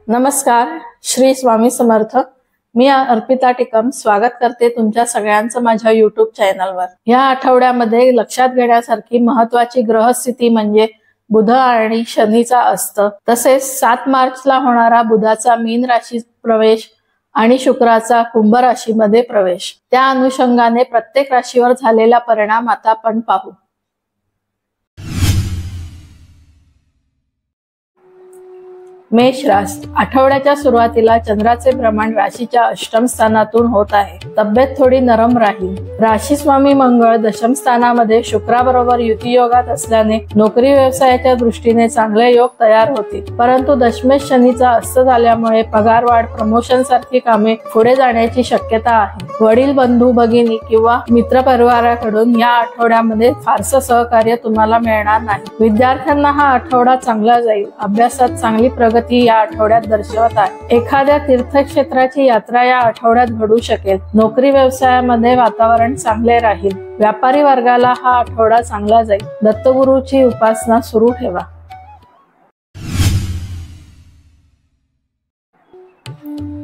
नमस्कार, श्री स्वामी समर्थ। मी अर्पिता टिकम स्वागत करते तुमच्या सगळ्यांचं माझ्या युट्यूब चॅनलवर। या आठवड्यामध्ये लक्षात घेण्यासारखी महत्वाची ग्रहस्थिती म्हणजे बुध आणि शनीचा अस्त, तसेच 7 मार्चला होणारा बुधाचा मीन राशीत प्रवेश आणि शुक्राचा कुंभ राशीमध्ये प्रवेश। त्या अनुषंगाने प्रत्येक राशीवर झालेला परिणाम आता आपण पाहू। मेष राशी, आठवड्याच्या सुरुवातीला चंद्राचे भ्रमण राशीच्या अष्टम स्थानातून होत आहे। तब्येत थोडी नरम राहील। राशी स्वामी मंगळ दशम स्थानामध्ये शुक्राबरोबर युती योगात असल्याने नोकरी व्यवसायाच्या दृष्टीने चांगले योग तयार होतील, परंतु दशमेश शनीचा अस्त झाल्यामुळे पगारवाढ, प्रमोशन सारखी कामे पुढे जाण्याची शक्यता आहे। वडील, बंधू, भगिनी किंवा मित्र परिवाराकडून या आठवड्यामध्ये फारसं सहकार्य तुम्हाला मिळणार नाही। विद्यार्थ्यांना हा आठवडा चांगला जाईल। अभ्यासात चांगली प्रगती या आठवड्यात दर्शवत आहे। एखाद्या तीर्थक्षेत्राची यात्रा या आठवड्यात घडू शकेल। नोकरी व्यवसायामध्ये वातावरण चांगले राहील। व्यापारी वर्गाला हा आठवडा चांगला जाईल। दत्तगुरूची उपासना सुरू ठेवा।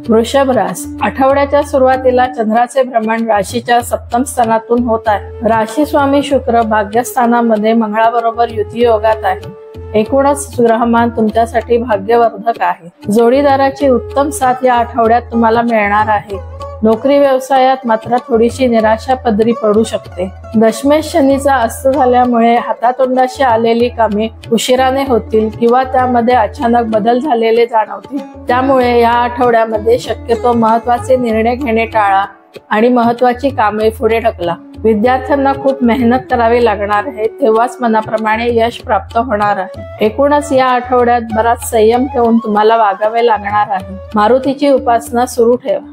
वृषभ राशी, आठवड्याच्या सुरुवातीला चंद्राचे भ्रमण राशीच्या सप्तम स्थानातून होत आहे। राशी स्वामी शुक्र भाग्यस्थानामध्ये मंगळाबरोबर युती योगात आहे। एकूणच ग्रहमान तुमच्यासाठी भाग्यवर्धक आहे। जोडीदाराची उत्तम साथ या आठवड्यात तुम्हाला मिळणार आहे। नोकरी व्यवसायात मात्र थोडीशी निराशा पदरी पडू शकते। दशमेश शनीचा अस्त झाल्यामुळे हातातोंडाशी आलेली कामे उशिराने होतील किंवा त्यामध्ये अचानक बदल झालेले जाणवतील। त्यामुळे या आठवड्यामध्ये शक्यतो महत्त्वाचे निर्णय घेणे टाळा आणि महत्त्वाची कामे पुढे ढकला। विद्यार्थ्यांना खूप मेहनत करावी लागणार आहे, तेव्हाच मनाप्रमाणे यश प्राप्त होणार आहे। एकूणच या आठवड्यात बराच संयम ठेवून तुम्हाला वागावे लागणार आहे। मारुतीची उपासना सुरू ठेवा।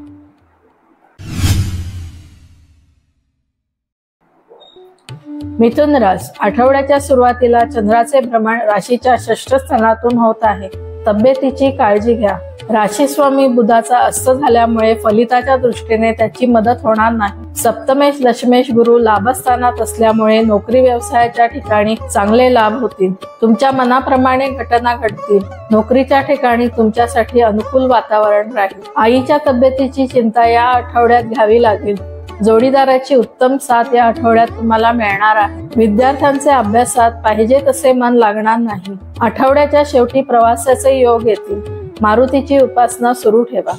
मिथुन राशी, आठवड्याच्या सुरुवातीला चंद्राचे भ्रमण राशीच्या षष्ठ स्थानातून होत आहे। तब्येतीची काळजी घ्या। राशी स्वामी बुधाचा अस्त झाल्यामुळे फलिताच्या दृष्टीने त्याची मदत होणार नाही। सप्तमेश दशमेश गुरु लाभस्थानात असल्यामुळे नोकरी व्यवसायाच्या ठिकाणी चांगले लाभ होतील। तुमच्या मनाप्रमाणे घटना घडतील। नोकरीच्या ठिकाणी तुमच्यासाठी अनुकूल वातावरण राहील। आईच्या तब्येतीची चिंता या आठवड्यात घ्यावी लागेल। जोडीदाराची उत्तम साथ या आठवड्यात तुम्हाला मिळणार आहे। विद्यार्थ्यांचे अभ्यासात पाहिजे तसे मन लागणार नाही। आठवड्याच्या शेवटी प्रवासाचे योग येतील। मारुतीची उपासना सुरू ठेवा।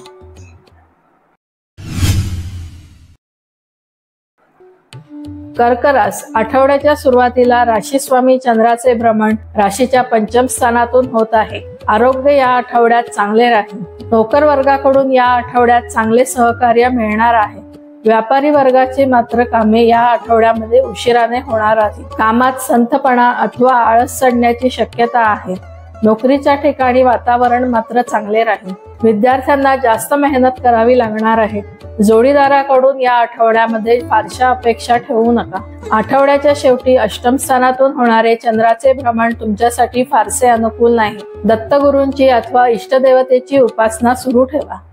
कर्क राशी, आठवड्याच्या सुरुवातीला राशी स्वामी चंद्राचे भ्रमण राशीच्या पंचम स्थानातून होत आहे। आरोग्य या आठवड्यात चांगले राहील। नोकर वर्गाकडून या आठवड्यात चांगले सहकार्य मिळणार आहे। व्यापारी वर्गाचे मात्र कामे या आठवड्यामध्ये उशिराने होणार आहे। कामात संथपणा अथवा आळस चढण्याची शक्यता आहे। नोकरीच्या ठिकाणी वातावरण मात्र चांगले राहील। विद्यार्थ्यांना जास्त मेहनत करावी लागणार आहे। जोडीदाराकडून या आठवड्यामध्ये फारशा अपेक्षा ठेवू नका। आठवड्याच्या शेवटी अष्टम स्थानातून होणारे चंद्राचे भ्रमण तुमच्यासाठी फारसे अनुकूल नाही। दत्तगुरूंची अथवा इष्टदेवतेची उपासना सुरू ठेवा।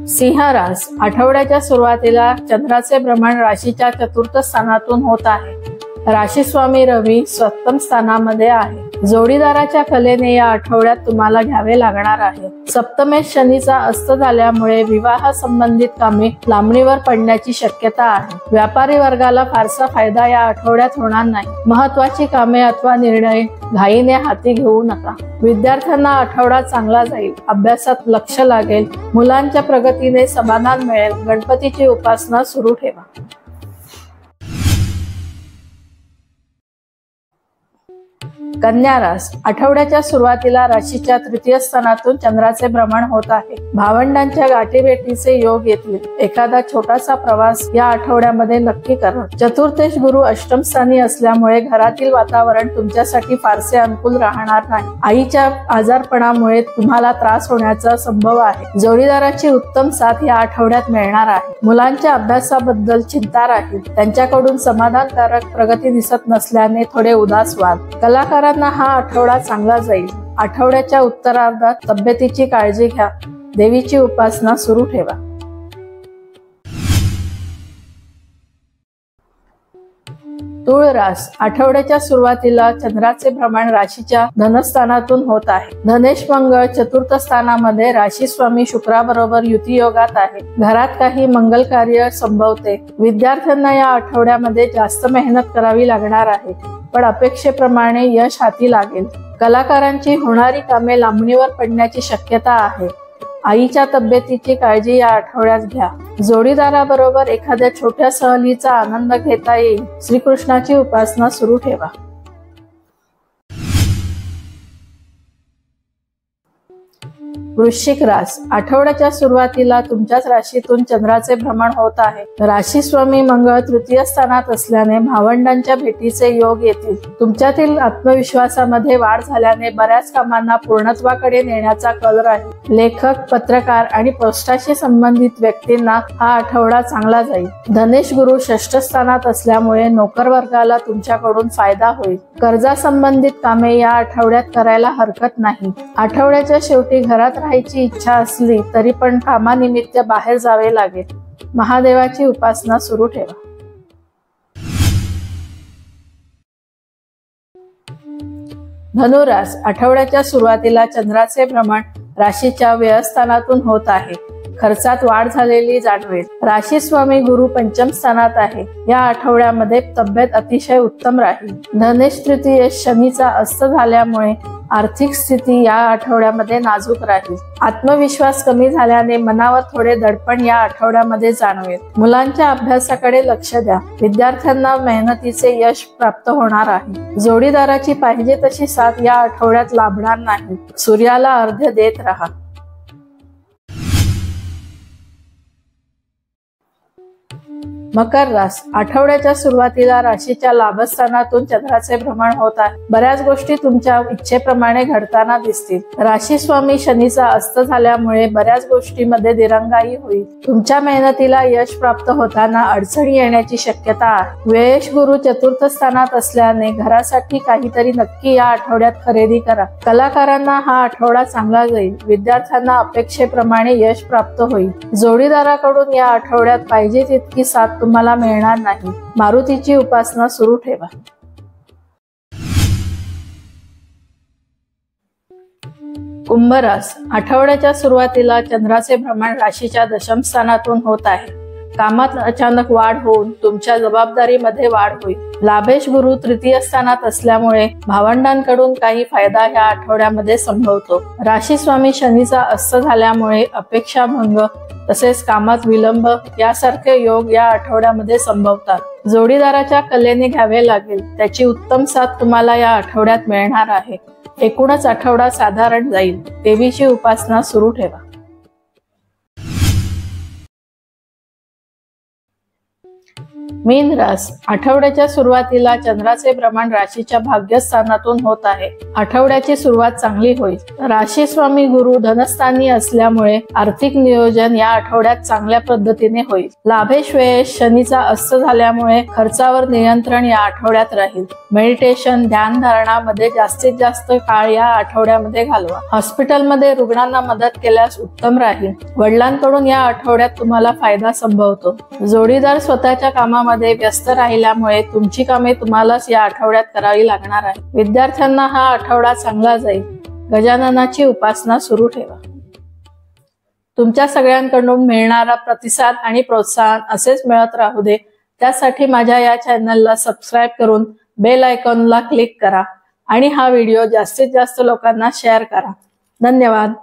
सिंह राशी, आठवड्याच्या सुरुवातीला चंद्राचे भ्रमण राशीच्या चतुर्थ स्थानातून होत आहे। राशी स्वामी रवी सप्तम स्थानामध्ये आहे। जोडीदाराच्या कलेने या आठवड्यात तुम्हाला घ्यावे लागणार आहे। सप्तमेश शनीचा अस्त झाल्यामुळे विवाह संबंधित कामे लांबणीवर पडण्याची शक्यता आहे। व्यापारी वर्गाला फारसा फायदा या आठवड्यात होणार नाही। महत्वाची कामे अथवा निर्णय घाईने हाती घेऊ नका। विद्यार्थ्यांना आठवडा चांगला जाईल। अभ्यासात लक्ष लागेल। मुलांच्या प्रगतीने समाधान मिळेल। गणपतीची उपासना सुरू ठेवा। कन्या राशी, आठवड्याच्या सुरुवातीला राशीच्या तृतीय स्थानातून चंद्राचे भ्रमण होत आहे। भावंडांच्या गाठीभेटीचे योग येतील। एखादा छोटासा प्रवास या आठवड्यामध्ये नक्की करा। चतुर्थेश गुरु अष्टम स्थानी असल्यामुळे घरातील वातावरण तुमच्यासाठी फारसे अनुकूल राहणार नाही। आईच्या आजारपणामुळे तुम्हाला त्रास होण्याचा संभव आहे। जोडीदाराची उत्तम साथ या आठवड्यात मिळणार आहे। मुलांच्या अभ्यासाबद्दल चिंता राहील। त्यांच्याकडून समाधानकारक प्रगती दिसत नसल्याने थोडे उदास व्हाल। कलाकारांना हा आठवडा चांगला जाईल। आठवड्याच्या उत्तरार्धात तब्येतीची काळजी घ्या। देवीची उपासना सुरू ठेवा। तुळ रास आठवड्याच्या सुरुवातीला चंद्राचे भ्रमण राशीच्या धनस्थानातून होत आहे। धनेश मंगळ चतुर्थ स्थानामध्ये राशी स्वामी शुक्राबरोबर युती योगात आहे। घरात काही मंगल कार्य संभवते। विद्यार्थ्यांना या आठवड्यामध्ये जास्त मेहनत करावी लागणार आहे, पण अपेक्षेप्रमाणे यश हाती लागेल। कलाकारांची होणारी कामे लांबणीवर पडण्याची शक्यता आहे। आईच्या तब्येतीची काळजी या आठवड्यात घ्या। जोडीदाराबरोबर एखाद्या छोट्या सहलीचा आनंद घेता येईल। श्रीकृष्णाची उपासना सुरू ठेवा। वृश्चिक रास आठवड्याच्या सुरुवातीला तुमच्याच राशीतून चंद्राचे भ्रमण होत आहे। राशी स्वामी मंगळ तृतीय स्थानात असल्याने भावंडांच्या भेटीचे योग येतील। तुमच्यातील आत्मविश्वासामध्ये वाढ झाल्याने बऱ्याच कामांना पूर्णत्वाकडे नेण्याचा कल राहील। लेखक, पत्रकार आणि पोस्टाशी संबंधित व्यक्तींना हा आठवडा चांगला जाईल। धनेश गुरु षष्ठ स्थानात असल्यामुळे नोकर वर्गाला तुमच्याकडून फायदा होईल। कर्जा संबंधित कामे या आठवड्यात करायला हरकत नाही। आठवड्याच्या शेवटी घरात राहायची इच्छा असली तरी पण कामानिमित्त बाहेर जावे लागेल। महादेवाची उपासना सुरू ठेवा। धनुरास आठवड्याच्या सुरुवातीला चंद्राचे भ्रमण राशीच्या व्ययस्थानातून होत आहे। खर्चात वाढ झालेली जाणवेल। राशी स्वामी गुरु पंचम स्थानात आहे। या आठवड्यामध्ये तब्येत अतिशय उत्तम राहील। धनेश तृतीय शनीचा अस्त झाल्यामुळे आर्थिक स्थिती या आठवड्यामध्ये नाजूक राहील। आत्मविश्वास कमी झाल्याने मनावर थोडे दडपण या आठवड्यामध्ये जाणवेल। मुलांच्या अभ्यासाकडे लक्ष द्या। विद्यार्थ्यांना मेहनतीचे यश प्राप्त होणार आहे। जोडीदाराची पाहिजे तशी साथ या आठवड्यात लाभणार नाही। सूर्याला अर्घ्य देत राहा। मकर रास आठवड्याच्या सुरुवातीला राशीच्या लाभस्थानातून चंद्राचे भ्रमण होत आहे। बऱ्याच गोष्टी तुमच्या इच्छेप्रमाणे घडताना दिसतील। राशी स्वामी शनीचा अस्त झाल्यामुळे बऱ्याच गोष्टींमध्ये दिरंगाई होईल। तुमच्या मेहनतीला यश प्राप्त होताना अडचणी येण्याची शक्यता आहे। व्ययश गुरु चतुर्थ स्थानात असल्याने घरासाठी काहीतरी नक्की या आठवड्यात खरेदी करा। कलाकारांना हा आठवडा चांगला जाईल। विद्यार्थ्यांना अपेक्षेप्रमाणे यश प्राप्त होईल। जोडीदाराकडून या आठवड्यात पाहिजे तितकी साथ तुम्हाला मिळणार नाही। मारुतीची उपासना सुरू ठेवा। कुंभ रास आठवड्याच्या सुरुवातीला चंद्राचे भ्रमण राशीच्या दशम स्थानातून होत आहे। कामात अचानक वाढ होऊन तुमच्या जबाबदारीमध्ये वाढ होईल। लाभेश गुरु तृतीय स्थानात असल्यामुळे भावंडांकडून काही फायदा या आठवड्यामध्ये संभवतो। राशी स्वामी शनीचा अस्त झाल्यामुळे अपेक्षाभंग तसेच कामात विलंब यासारखे योग या आठवड्यामध्ये संभवतात। जोडीदाराच्या कलेने घ्यावे लागेल। त्याची उत्तम साथ तुम्हाला या आठवड्यात मिळणार आहे। एकूणच आठवडा साधारण जाईल। देवीची उपासना सुरू ठेवा। मीन रास आठवड्याच्या सुरुवातीला चंद्राचे भ्रमण राशीच्या भाग्यस्थानातून होत आहे। आठवड्याची सुरुवात चांगली होईल। राशी स्वामी गुरु धनस्थानी असल्यामुळे आर्थिक नियोजन या आठवड्यात चांगल्या पद्धतीने होईल। लाभेश व्ययश शनीचा अस्त झाल्यामुळे खर्चावर नियंत्रण या आठवड्यात राहील। मेडिटेशन, ध्यान धारणामध्ये जास्तीत जास्त काळ या आठवड्यामध्ये घालवा। हॉस्पिटलमध्ये रुग्णांना मदत केल्यास उत्तम राहील। वडिलांकडून या आठवड्यात तुम्हाला फायदा संभवतो। जोडीदार स्वतःच्या कामामध्ये व्यस्त राहिल्यामुळे तुमची कामे तुम्हालाच या आठवड्यात करावी लागणार आहे। विद्यार्थ्यांना हा आठवडा चांगला जाईल। गजाननाची उपासना सुरू ठेवा। तुमच्या सगळ्यांकडून मिळणारा प्रतिसाद आणि प्रोत्साहन असेच मिळत राहू दे, त्यासाठी माझ्या या चॅनलला सबस्क्राईब करून बेल आयकॉनला क्लिक करा आणि हा व्हिडिओ जास्तीत जास्त लोकांना शेअर करा। धन्यवाद।